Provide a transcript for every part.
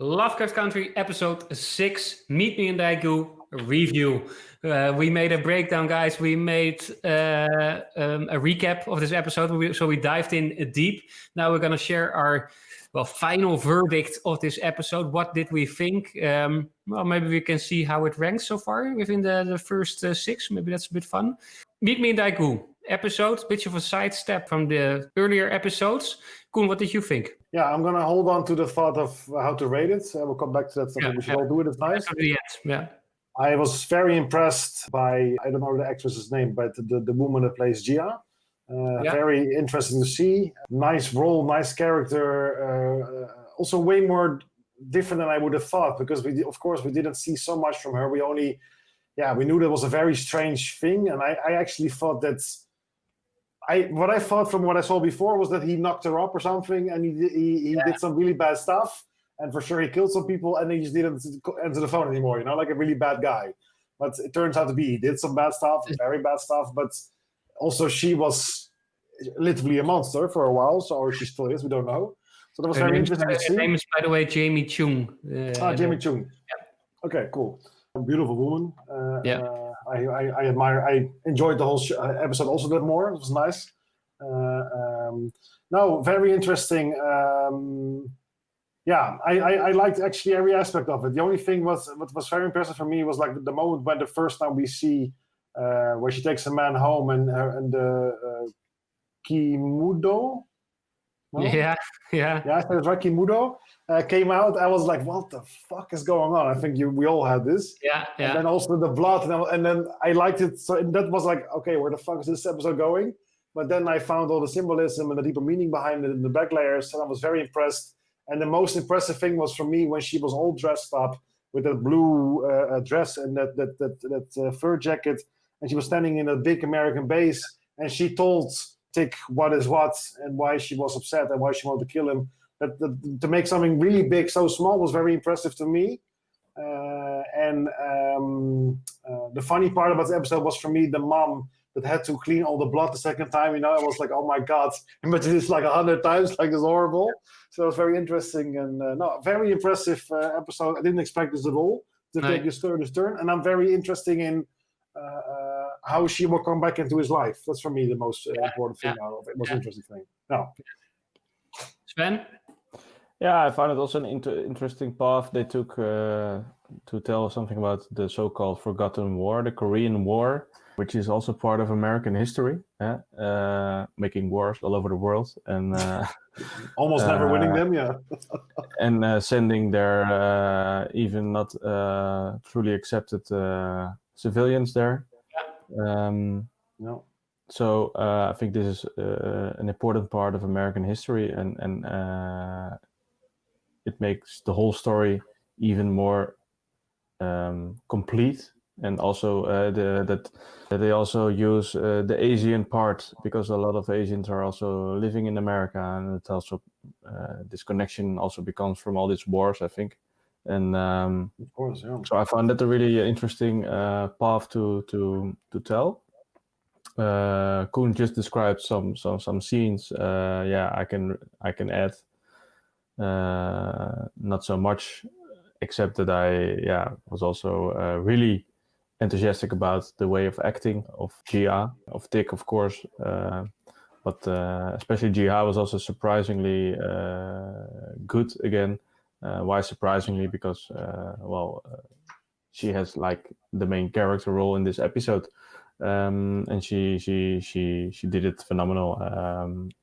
Lovecraft Country, episode 6, Meet Me in Daegu review. We made a breakdown, guys. We made a recap of this episode, so we dived in deep. Now we're going to share our final verdict of this episode. What did we think? Maybe we can see how it ranks so far within the first 6. Maybe that's a bit fun. Meet Me in Daegu episode, bit of a sidestep from the earlier episodes. Koen, what did you think? Yeah, I'm going to hold on to the thought of how to rate it. We'll come back to that. Something we should all do it. It's nice. Yeah. I was very impressed by, I don't know the actress's name, but the woman that plays Gia. Very interesting to see. Nice role, nice character. Also way more different than I would have thought, because we didn't see so much from her. We knew that was a very strange thing. And I actually thought what I thought from what I saw before was that he knocked her up or something, and he did some really bad stuff, and for sure he killed some people, and he just didn't answer the phone anymore, like a really bad guy. But it turns out to be he did some bad stuff, very bad stuff, but also she was literally a monster for a while, or she still is, we don't know. So that was very interesting to see. Her name is, by the way, Jamie Chung. Jamie Chung. Yeah. Okay, cool. A beautiful woman. I admire. I enjoyed the whole episode also a bit more. It was nice. Very interesting. I liked actually every aspect of it. The only thing what was very impressive for me was like the moment when the first time we see where she takes a man home and Kimudo. No? Yeah. I said it's right. Kimudo came out. I was like, "What the fuck is going on?" I think we all had this. Yeah. And then also the blood, and then I liked it. So that was like, okay, where the fuck is this episode going? But then I found all the symbolism and the deeper meaning behind it in the back layers, and I was very impressed. And the most impressive thing was for me when she was all dressed up with that blue dress and that fur jacket, and she was standing in a big American base, and she told Tick what is what and why she was upset and why she wanted to kill him. That to make something really big so small was very impressive to me. The funny part about the episode was for me the mom that had to clean all the blood the second time. I was like, oh my god, imagine this like 100 times, like it's horrible. So it was very interesting and very impressive episode. I didn't expect this at all to take this turn, and I'm very interested in how she will come back into his life. That's for me the most important thing out of it. Most interesting thing. No. Sven? Yeah, I found it also an interesting path they took to tell something about the so-called Forgotten War, the Korean War, which is also part of American history, making wars all over the world and almost never winning them, and sending their even not truly accepted civilians there. No. So I think this is an important part of American history, and it makes the whole story even more complete. And also that they also use the Asian part, because a lot of Asians are also living in America, and it also this connection also becomes from all these wars, I think. And of course, yeah. So I found that a really interesting path to tell. Koen just described some scenes. I can add not so much, except that I was also really enthusiastic about the way of acting of Gia, of Tick, of course, but especially Gia was also surprisingly good again. Why surprisingly? Because she has like the main character role in this episode, and she did it phenomenal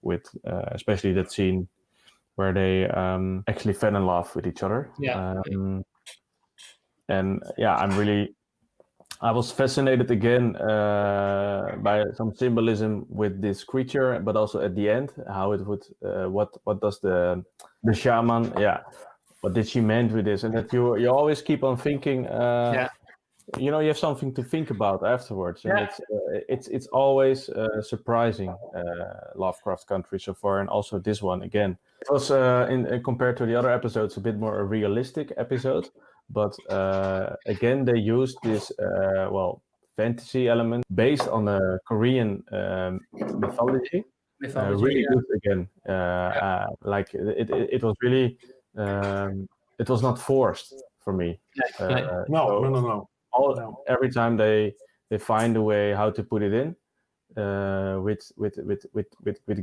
with especially that scene where they actually fell in love with each other. I was fascinated again by some symbolism with this creature, but also at the end, how it would what does the shaman what did she meant with this? And that you always keep on thinking, you have something to think about afterwards. And it's always surprising, Lovecraft Country so far, and also this one again. It was, compared to the other episodes, a bit more a realistic episode. But again, they used this, fantasy element based on the Korean mythology. Really good again. Like it was really it was not forced for me. No. Every time they find a way how to put it in, which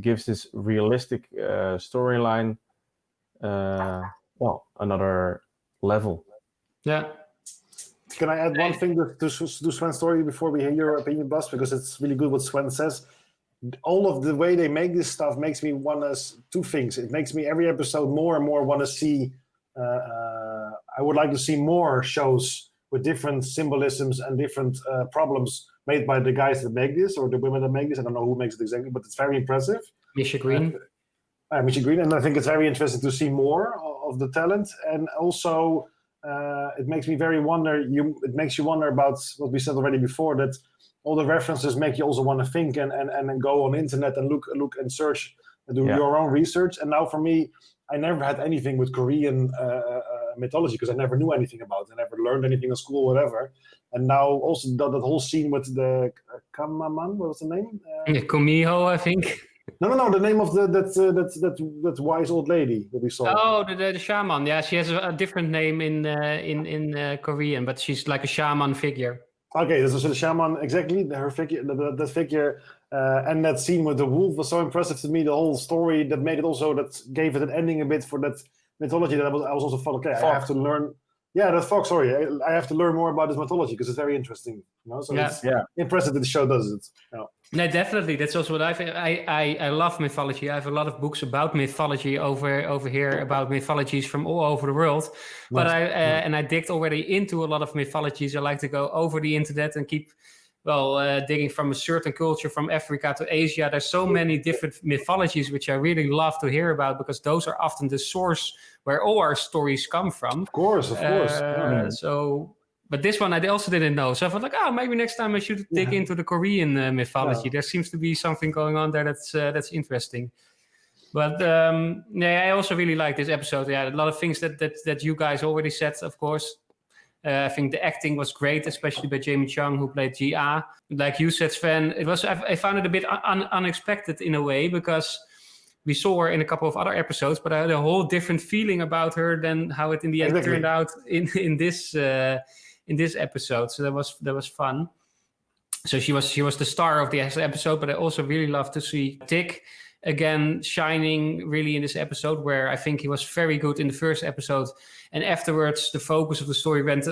gives this realistic storyline, another level. Yeah. Can I add one thing to Sven's story before we hear your opinion, Bas? Because it's really good what Sven says. All of the way they make this stuff makes me want to two things. It makes me every episode more and more want to see. I would like to see more shows with different symbolisms and different problems made by the guys that make this or the women that make this. I don't know who makes it exactly, but it's very impressive. Misha Green. Misha Green, and I think it's very interesting to see more of the talent, and also it makes me It makes you wonder about what we said already before, that all the references make you also want to think and go on the internet and look and search and do your own research. And now for me, I never had anything with Korean mythology because I never knew anything about it. I never learned anything in school, whatever. And now also that whole scene with the Kamaman, what was the name? Kumiho, I think. No. The name of that wise old lady that we saw. Oh, the shaman. Yeah, she has a different name in Korean, but she's like a shaman figure. Okay, this was the shaman, exactly. Her figure, that figure, and that scene with the wolf was so impressive to me. The whole story that made it also, that gave it an ending a bit for that mythology. That I was also thought, okay, I have to learn. Yeah, that fox. Sorry, I have to learn more about this mythology because it's very interesting. So it's impressive that the show does it. No, definitely. That's also what I love mythology. I have a lot of books about mythology over here, about mythologies from all over the world. But I digged already into a lot of mythologies. I like to go over the internet and keep digging from a certain culture from Africa to Asia. There's so many different mythologies which I really love to hear about because those are often the source where all our stories come from. Of course. But this one I also didn't know. So I thought maybe next time I should dig into the Korean mythology. Yeah. There seems to be something going on there that's interesting. But I also really like this episode. Yeah, a lot of things that you guys already said, of course. I think the acting was great, especially by Jamie Chung, who played Ji-Ah. Like you said, Sven, I found it a bit unexpected in a way because we saw her in a couple of other episodes, but I had a whole different feeling about her than how it in the end turned out in this episode. So that was fun. So she was the star of the episode, but I also really love to see Tick again shining really in this episode, where I think he was very good in the first episode, and afterwards the focus of the story went,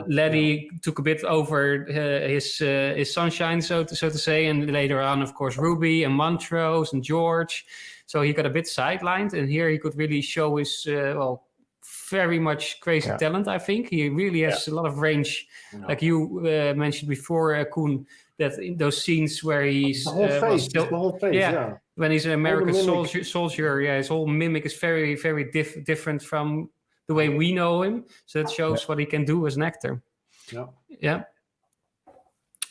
Letty took a bit over his sunshine, so to say, and later on, of course, Ruby and Montrose and George. So he got a bit sidelined, and here he could really show his very much crazy talent. I think he really has a lot of range, like you mentioned before, Koen. That in those scenes where he's the whole face, when he's an American soldier, his whole mimic is very, very different from the way we know him. So that shows what he can do as an actor. Yeah.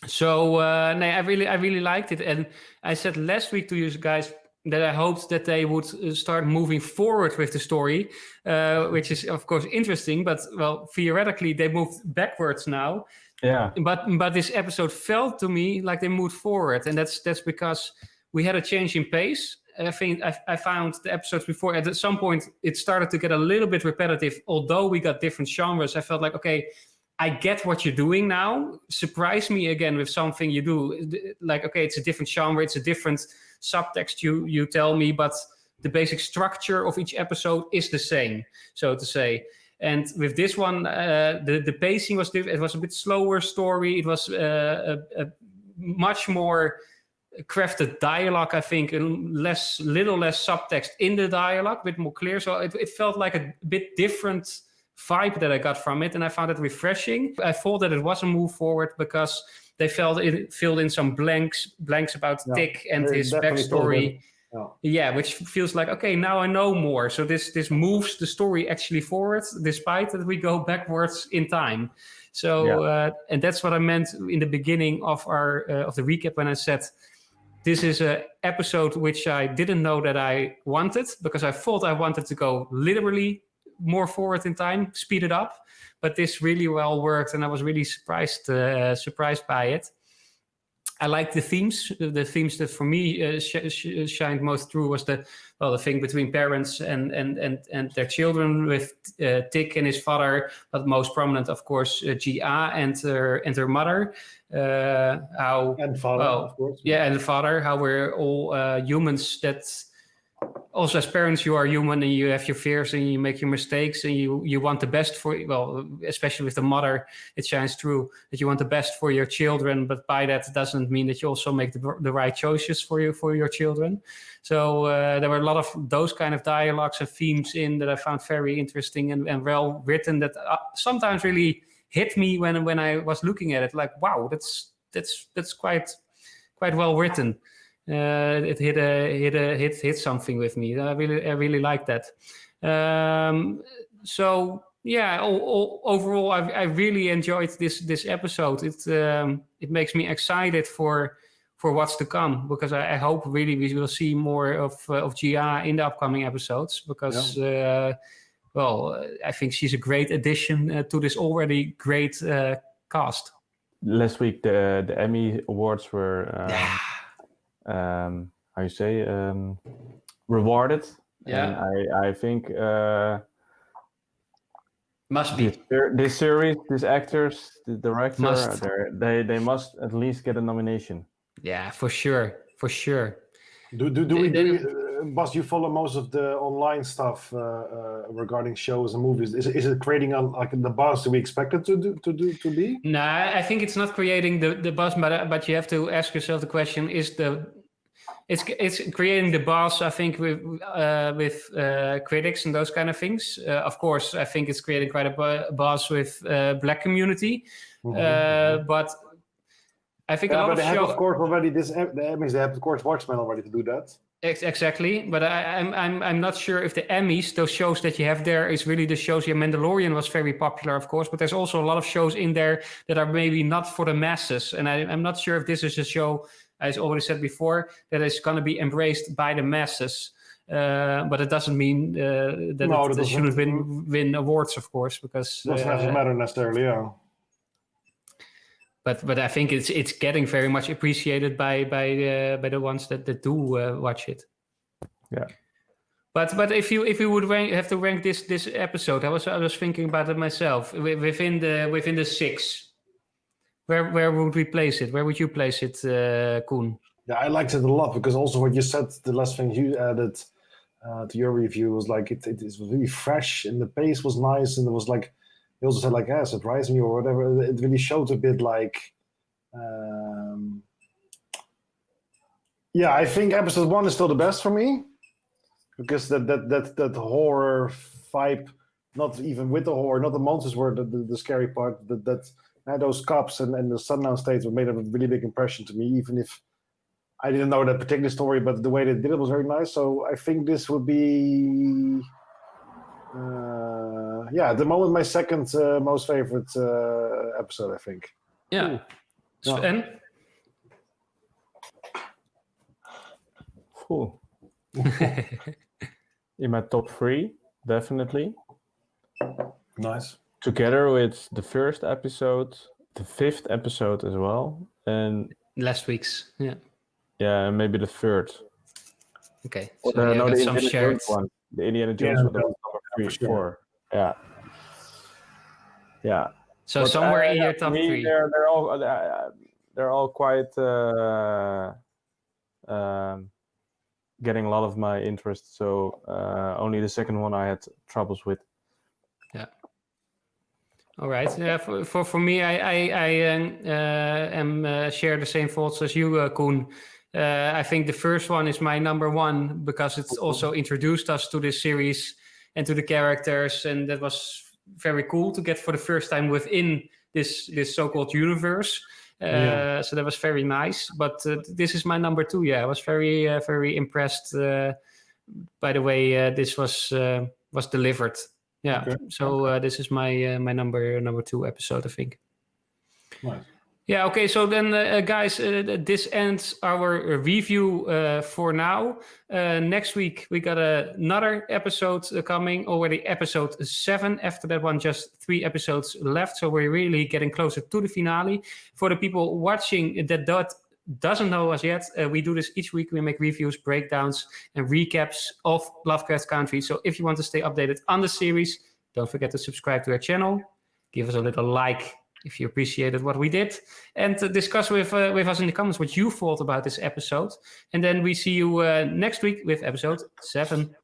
So I really liked it, and I said last week to you guys that I hoped that they would start moving forward with the story, which is of course interesting. But theoretically they moved backwards now. Yeah. But this episode felt to me like they moved forward, and that's because we had a change in pace. I think I found the episodes before at some point it started to get a little bit repetitive. Although we got different genres, I felt like, okay, I get what you're doing now. Surprise me again with something you do. Like, okay, it's a different genre, it's a different subtext you tell me, but the basic structure of each episode is the same, so to say. And with this one, the pacing was different. It was a bit slower story. It was a much more crafted dialogue, I think, and little less subtext in the dialogue, a bit more clear. So it felt like a bit different vibe that I got from it, and I found it refreshing. I thought that it was a move forward because they filled in some blanks about Tick and his backstory. Which feels like, okay, now I know more. So this moves the story actually forward, despite that we go backwards in time. So and that's what I meant in the beginning of of the recap when I said this is an episode which I didn't know that I wanted, because I thought I wanted to go literally more forward in time, speed it up. But this really well worked, and I was really surprised by it. I like the themes. The themes that for me shined most through was the thing between parents and their children, with Tick and his father, but most prominent, of course, Gia and her mother. And father, of course. Yeah, and the father. How we're all humans that. Also, as parents, you are human and you have your fears and you make your mistakes and you want the best for, especially with the mother, it shines through that you want the best for your children, but by that it doesn't mean that you also make the right choices for your children. So there were a lot of those kind of dialogues and themes in that I found very interesting and well written, that sometimes really hit me when I was looking at it. Like, wow, that's quite well written. It hit something with me. I really like that. So yeah, overall, I really enjoyed this episode. It makes me excited for what's to come, because I hope really we will see more of Gia in the upcoming episodes, because I think she's a great addition to this already great cast. Last week the Emmy Awards were how you say, rewarded. Yeah. And I think must be this series, these actors, the director, they must at least get a nomination. Yeah, for sure. Bas, you follow most of the online stuff regarding shows and movies. Is it creating like the buzz we expected to be? No, I think it's not creating the buzz, but you have to ask yourself the question: it's creating the buzz? I think with critics and those kind of things. Of course, I think it's creating quite a buzz with Black community, but. I think but they have, of course, already the Emmys. They have, of course, Watchmen already to do that. Exactly, but I'm not sure if the Emmys, those shows that you have there, is really the shows. Yeah, Mandalorian was very popular, of course, but there's also a lot of shows in there that are maybe not for the masses. And I'm not sure if this is a show, as I already said before, that is going to be embraced by the masses. But it doesn't mean that it shouldn't win awards, of course, because doesn't have to matter necessarily. Yeah. But I think it's getting very much appreciated by the ones that do watch it. Yeah. But if you would have to rank this episode, I was thinking about it myself. Within the 6, where would we place it? Where would you place it, Koen? Yeah, I liked it a lot, because also what you said, the last thing you added to your review was like it was really fresh and the pace was nice, and it was like. He also said, like, surprise me or whatever. It really showed a bit like... I think episode 1 is still the best for me. Because that horror vibe, not even with the horror, not the monsters were the scary part. Those cops and the sundown states made a really big impression to me, even if I didn't know that particular story, but the way they did it was very nice. So I think this would be... at the moment, my second most favorite episode, I think. Yeah. Sven? Cool. In my top 3, definitely. Nice. Together with the first episode, the 5th episode as well, and last week's, yeah. Yeah, and maybe the 3rd. Okay. So the Indiana Jones one. The Indiana Jones one, that was number 3, 4. Yeah. Yeah. So but somewhere in your top 3. They're all quite getting a lot of my interest. So only the second one I had troubles with. Yeah. All right. Yeah. For me, I am share the same thoughts as you, Koen. I think the first one is my number 1 because it's also introduced us to this series and to the characters, and that was very cool to get for the first time within this so-called universe. So that was very nice. But this is my number 2. Yeah, I was very very impressed by the way this was delivered. Yeah. Okay. So this is my number 2 episode, I think. Nice. Yeah, okay, so then, guys, this ends our review for now. Next week, we got another episode coming, already episode 7. After that one, just 3 episodes left, so we're really getting closer to the finale. For the people watching that doesn't know us yet, we do this each week. We make reviews, breakdowns, and recaps of Lovecraft Country. So if you want to stay updated on the series, don't forget to subscribe to our channel. Give us a little like if you appreciated what we did, and discuss with us in the comments what you thought about this episode. And then we see you next week with episode 7.